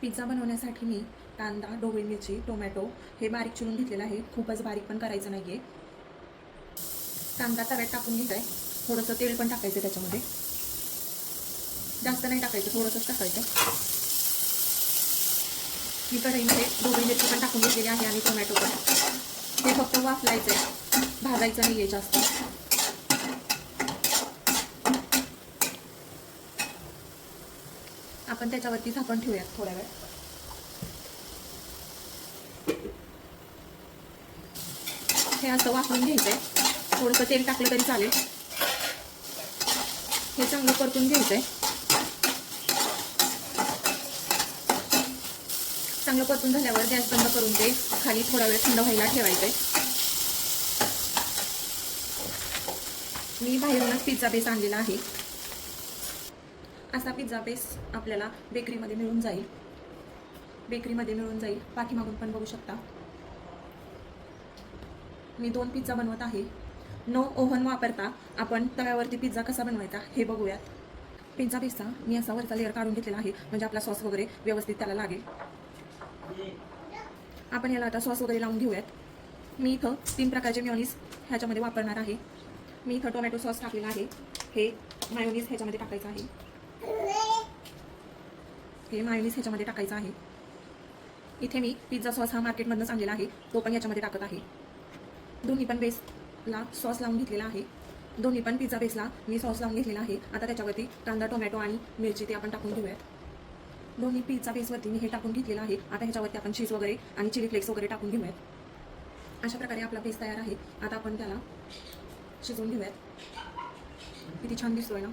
Pizza बनवण्यासाठी मी कांदा, ढोबळी मिरची, टोमॅटो हे बारीक चिरून घेतलेलं आहे. खूपच बारीक पण करायचं नाही आहे. कांदा तव्यात टाकून घ्यायचा आहे. थोडंसं तेल पण टाकायचं त्याच्यामध्ये. जास्त नाही टाकायचं, थोडंसंच टाकायचं. मी कढईमध्ये ढोबळी मिरची पण टाकून घेतलेली आहे आणि टोमॅटो पण. हे फक्त वाफलायचं आहे, भाजायचं नाही आहे जास्त. आपण त्याच्यावरती झाकण ठेवूयात थोड्या वेळ. हे असं वाफवून घ्यायचंय. थोडंसं तेल टाकलं तरी चालेल. हे चांगलं परतून घ्यायचंय. चांगलं परतून झाल्यावर गॅस बंद करून ते खाली थोडा वेळ थंड व्हायला ठेवायचंय. मी बाहेरूनच पिझ्झा बेस आणलेला आहे. असा पिझ्झा बेस आपल्याला बेकरीमध्ये मिळून जाईल. पाठीमागून पण बघू शकता. मी 2 पिझ्झा बनवत आहे. नो ओव्हन वापरता आपण तव्यावरती पिझ्झा कसा बनवायचा हे बघूयात. पिझ्झा बेसचा मी असा वरचा लेअर काढून घेतलेला आहे, म्हणजे आपला सॉस वगैरे व्यवस्थित त्याला लागेल. आपण याला आता सॉस वगैरे लावून घेऊयात. मी इथं 3 प्रकारचे मेयोनीज ह्याच्यामध्ये वापरणार आहे. मी इथं टोमॅटो सॉस टाकलेला आहे. हे मायोनीज ह्याच्यामध्ये टाकायचं आहे. इथे मी पिझ्झा सॉस हा मार्केटमधूनच आणलेला आहे, तो पण याच्यामध्ये टाकत आहे. दोन्ही पण बेसला सॉस लावून घेतलेला आहे. दोन्ही पण पिझ्झा बेसला मी सॉस लावून घेतलेला आहे. आता त्याच्यावरती कांदा, टोमॅटो आणि मिरची ते आपण टाकून घेऊयात. दोन्ही पिझ्झा बेसवरती मी हे टाकून घेतलेलं आहे. आता ह्याच्यावरती आपण चीज वगैरे आणि चिली फ्लेक्स वगैरे टाकून घेऊयात. अशा प्रकारे आपला बेस तयार आहे. आता आपण त्याला शिजवून घेऊयात. किती छान दिसतोय ना.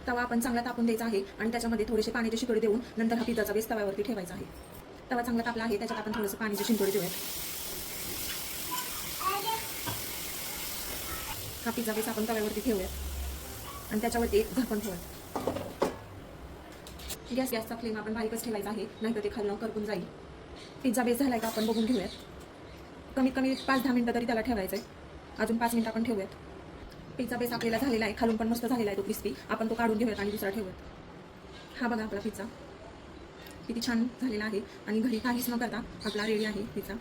तवा आपण चांगला तापून द्यायचा आहे आणि त्याच्यामध्ये थोडेसे पाण्याचे शितोडे देऊन नंतर हा पिझ्झाचा बेस तव्यावरती ठेवायचा आहे. तवा चांगला तापला आहे, त्याच्यात आपण थोडंसं पाण्याचे शिंतोडे देऊयात. हा पिझ्झा बेस आपण तव्यावरती ठेवूयात आणि त्याच्यावरती एक झाकण ठेवूयात. गॅसचा फ्लेम आपण बारीकच ठेवायचा आहे, नाहीतर ते खालून करपून जाईल. पिझ्झा बेस झालाय का आपण बघून घेऊयात. कमीत कमी 5-10 मिनिटं तरी त्याला ठेवायचं आहे. अजून 5 मिनिटं आपण ठेवूयात. पिझ्झा बेस आपल्याला झालेला आहे, खालून पण मस्त झालेला आहे तो क्रिस्पी. आपण तो काढून घेऊयात आणि दुसरा ठेवूयात. हा बघा आपला पिझ्झा किती छान झालेला आहे आणि घरी काहीच न करता आपला रेडी आहे पिझ्झा.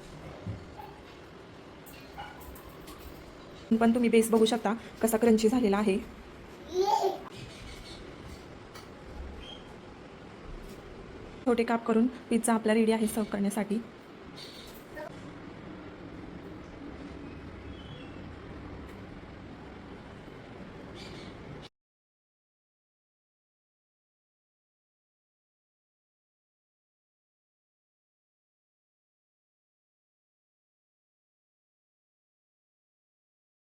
पण तुम्ही बेस बघू शकता कसा क्रंची झालेला आहे. छोटे काप करून पिझ्झा आपला रेडी आहे सर्व करण्यासाठी.